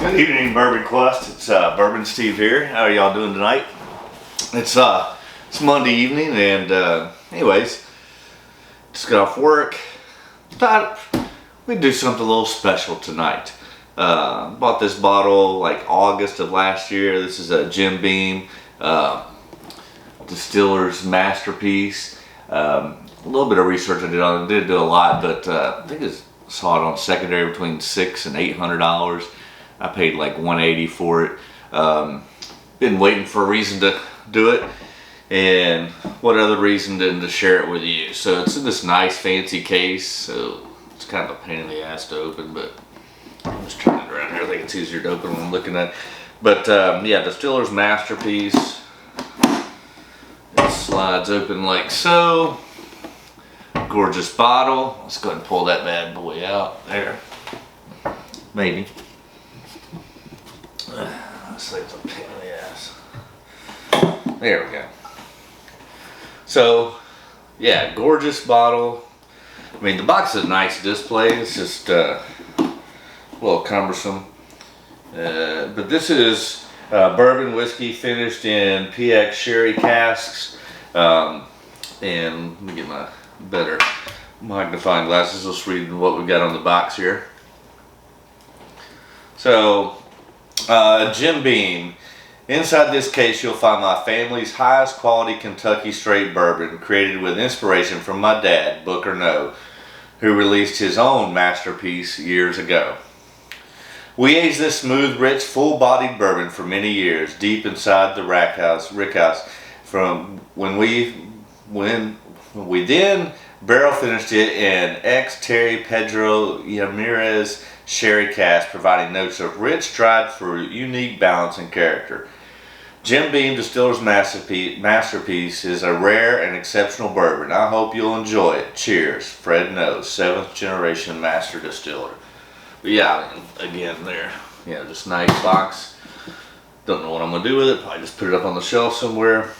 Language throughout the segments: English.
Good evening, Bourbon Quest. It's Bourbon Steve here. How are y'all doing tonight? It's Monday evening, and anyways, just got off work. Thought we'd do something a little special tonight. Bought this bottle like August of last year. This is a Jim Beam Distiller's Masterpiece. A little bit of research I did on it. Didn't do a lot, but I think I saw it on secondary between $600 and $800. I paid like $180 for it. Been waiting for a reason to do it, and what other reason than to share it with you. So it's in this nice fancy case, so it's kind of a pain in the ass to open, but I'm just turning it around here. I think it's easier to open when I'm looking at it. But yeah, Distiller's Masterpiece. It slides open like so. Gorgeous bottle. Let's go ahead and pull that bad boy out there. Maybe. This thing's a pain in the ass. There we go. So, yeah, gorgeous bottle. I mean, the box is a nice display. It's just a little cumbersome. But this is bourbon whiskey finished in PX sherry casks. And let me get my better magnifying glasses. Let's read what we've got on the box here. So, Jim Beam. Inside this case you'll find my family's highest quality Kentucky straight bourbon, created with inspiration from my dad, Booker No, who released his own masterpiece years ago. We aged this smooth, rich, full-bodied bourbon for many years, deep inside the rickhouse, from when we then barrel finished it in ex Terry Pedro Ramirez sherry cask, providing notes of rich dried fruit, unique balance and character. Jim Beam Distiller's Masterpiece is a rare and exceptional bourbon. I hope you'll enjoy it. Cheers. Fred No, 7th generation master distiller. But yeah, again there, yeah, just nice box. Don't know what I'm gonna do with it. Probably just put it up on the shelf somewhere.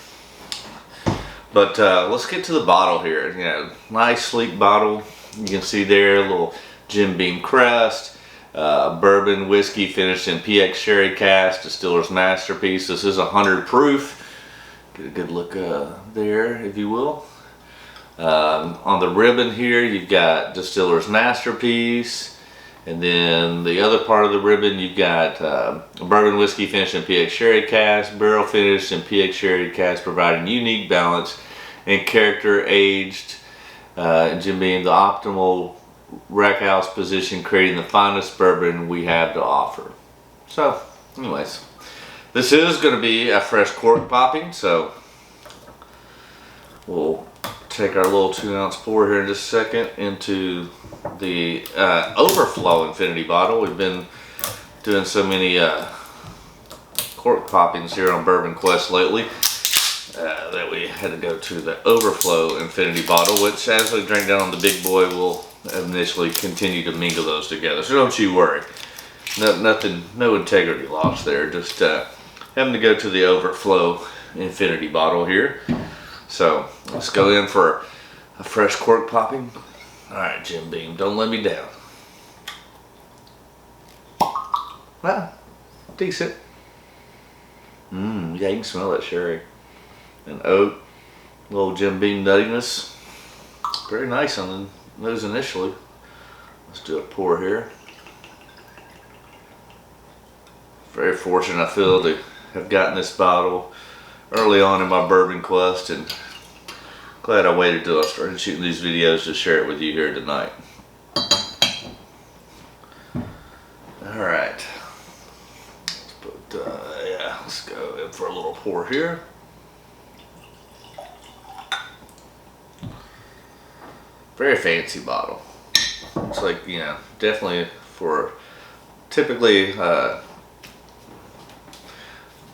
But let's get to the bottle here. You know, nice sleek bottle. You can see there a little Jim Beam crest. Bourbon whiskey finished in PX sherry cask, Distiller's Masterpiece. This is 100 proof. Get a good look there, if you will. On the ribbon here, you've got Distiller's Masterpiece, and then the other part of the ribbon, you've got bourbon whiskey finished in PX sherry cask, barrel finished in PX sherry cask, providing unique balance and character, aged Jim Beam, the optimal rack house position, creating the finest bourbon we have to offer. So anyways, this is going to be a fresh cork popping, so we'll take our little 2-ounce pour here in just a second into the overflow infinity bottle. We've been doing so many cork poppings here on Bourbon Quest lately that we had to go to the overflow infinity bottle, which as we drink down on the big boy, we'll initially continue to mingle those together. So don't you worry. No integrity loss there. Just having to go to the overflow infinity bottle here. So let's go in for a fresh cork popping. Alright, Jim Beam, don't let me down. Well, decent. Yeah, you can smell that sherry and oak. Little Jim Beam nuttiness. Very nice on the nose initially. Let's do a pour here. Very fortunate, I feel, to have gotten this bottle early on in my Bourbon Quest, and glad I waited till I started shooting these videos to share it with you here tonight. Alright. Yeah, let's go in for a little pour here. Very fancy bottle. Looks like, you know, definitely for typically an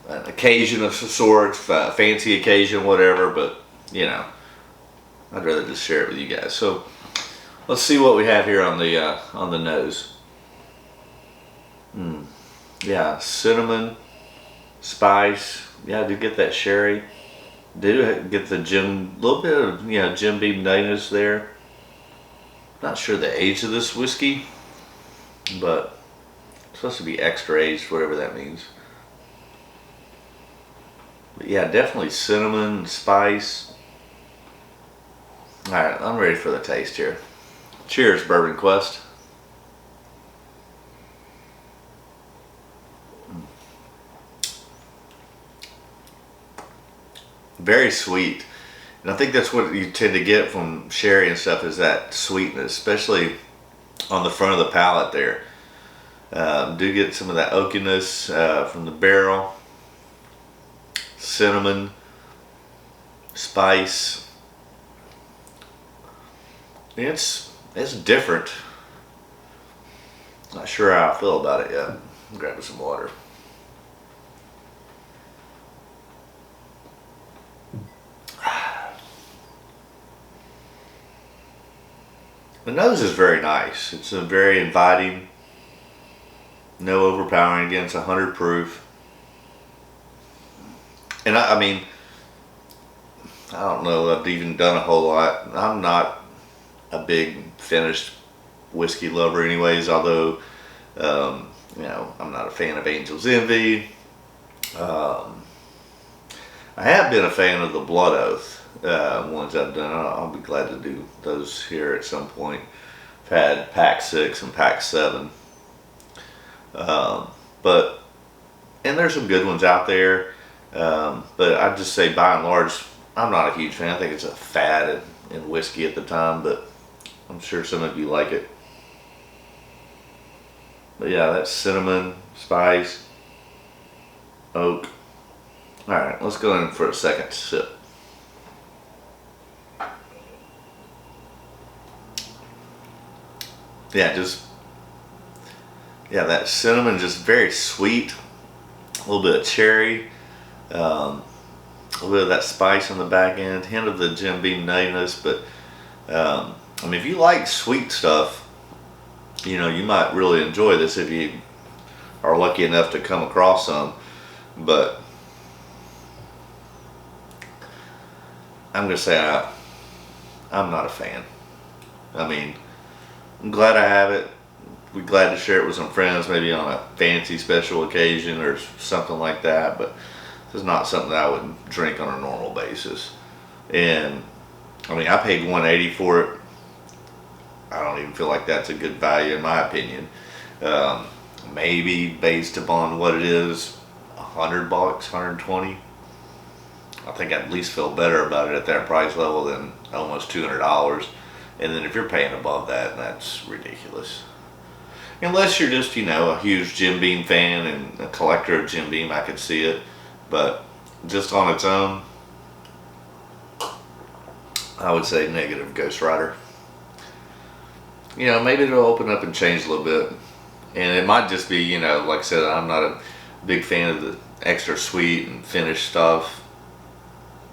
occasion of some sort, fancy occasion, whatever, but you know, I'd rather just share it with you guys. So let's see what we have here on the nose. Yeah, cinnamon, spice. Yeah, I do get that sherry. Do get the little bit of, you know, Jim Beam nuttiness there. Not sure the age of this whiskey, but supposed to be extra aged, whatever that means. But yeah, definitely cinnamon, spice. Alright, I'm ready for the taste here. Cheers, Bourbon Quest. Very sweet. And I think that's what you tend to get from sherry and stuff, is that sweetness, especially on the front of the palate there. Do get some of that oakiness from the barrel. Cinnamon, spice. It's different. Not sure how I feel about it yet. I'm grabbing some water. The nose is very nice. It's a very inviting, no overpowering. Again, it's 100 proof. And I mean, I don't know, I've even done a whole lot. I'm not a big finished whiskey lover anyways, although, you know, I'm not a fan of Angel's Envy. I have been a fan of the Blood Oath ones I've done. I'll be glad to do those here at some point. I've had pack 6 and pack 7. But, and there's some good ones out there. But I'd just say by and large, I'm not a huge fan. I think it's a fad in whiskey at the time, but I'm sure some of you like it. But yeah, that's cinnamon, spice, oak. Alright, let's go in for a second sip. Yeah, that cinnamon, just very sweet. A little bit of cherry. A little bit of that spice on the back end. Hint of the Jim Beam nuttiness, but I mean, if you like sweet stuff, you know, you might really enjoy this if you are lucky enough to come across some. But I'm gonna say I'm not a fan. I mean, I'm glad I have it. We're glad to share it with some friends, maybe on a fancy special occasion or something like that. But this is not something that I would drink on a normal basis. And I mean, I paid $180 for it. I don't even feel like that's a good value in my opinion. Maybe based upon what it is, $100, $120. I think I'd at least feel better about it at that price level than almost $200. And then if you're paying above that, that's ridiculous. Unless you're just, you know, a huge Jim Beam fan and a collector of Jim Beam, I could see it. But just on its own, I would say negative, Ghost Rider. You know, maybe it'll open up and change a little bit. And it might just be, you know, like I said, I'm not a big fan of the extra sweet and finished stuff.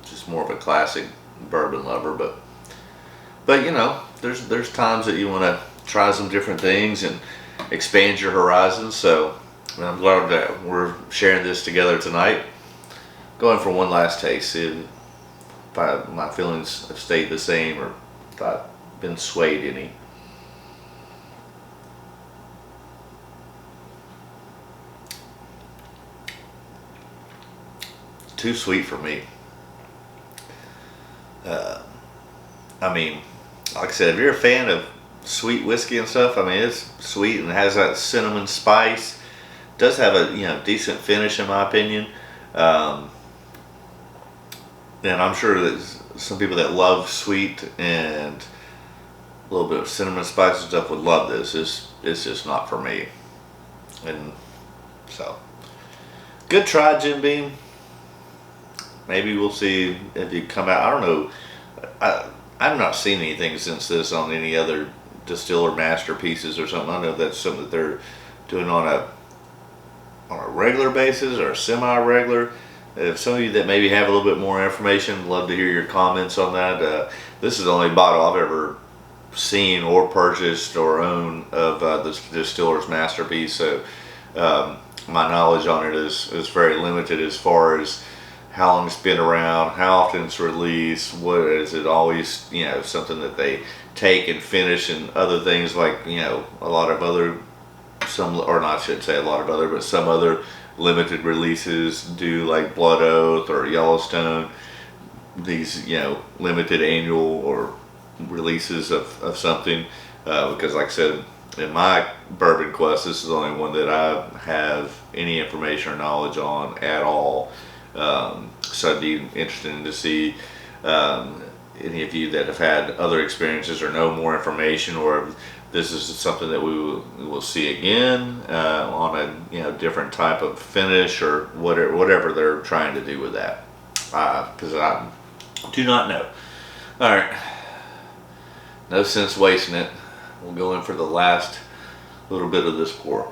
Just more of a classic bourbon lover. But you know, there's times that you want to try some different things and expand your horizons. So I'm glad that we're sharing this together tonight. Going for one last taste, see if my feelings have stayed the same or if I've been swayed any. Too sweet for me. I mean, like I said, if you're a fan of sweet whiskey and stuff, I mean, it's sweet and has that cinnamon spice. It does have a, you know, decent finish in my opinion. And I'm sure that some people that love sweet and a little bit of cinnamon spice and stuff would love this. It's just not for me. And so, good try, Jim Beam. Maybe we'll see if you come out. I don't know. I've not seen anything since this on any other Distiller masterpieces or something. I know that's something that they're doing on a regular basis or semi-regular. If some of you that maybe have a little bit more information, love to hear your comments on that. This is the only bottle I've ever seen or purchased or owned of the Distiller's masterpiece. So my knowledge on it is very limited as far as how long it's been around, how often it's released, what is it always, you know, something that they take and finish, and other things like, you know, a lot of other some, or not, I shouldn't say a lot of other, but some other limited releases do, like Blood Oath or Yellowstone. These, limited annual or releases of something. Because, like I said, in my Bourbon Quest, this is the only one that I have any information or knowledge on at all. So I'd be interested to see any of you that have had other experiences or know more information, or if this is something that we will see again on a different type of finish or whatever they're trying to do with that. Because I do not know. All right, no sense wasting it. We'll go in for the last little bit of this pour.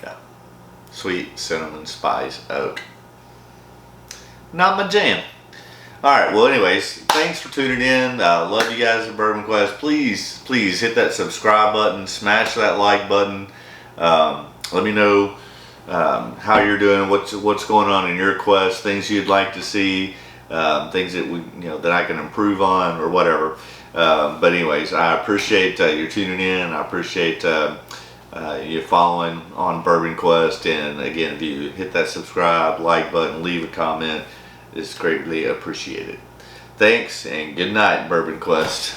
Yeah, sweet cinnamon, spice, oak. Not my jam. All right. Well, anyways, thanks for tuning in. Love you guys at Bourbon Quest. Please hit that subscribe button. Smash that like button. Let me know how you're doing. What's going on in your quest? Things you'd like to see. Things that that I can improve on or whatever. But anyways, I appreciate you tuning in. I appreciate you following on Bourbon Quest. And again, if you hit that subscribe, like button, leave a comment, it's greatly appreciated. Thanks and good night, Bourbon Quest.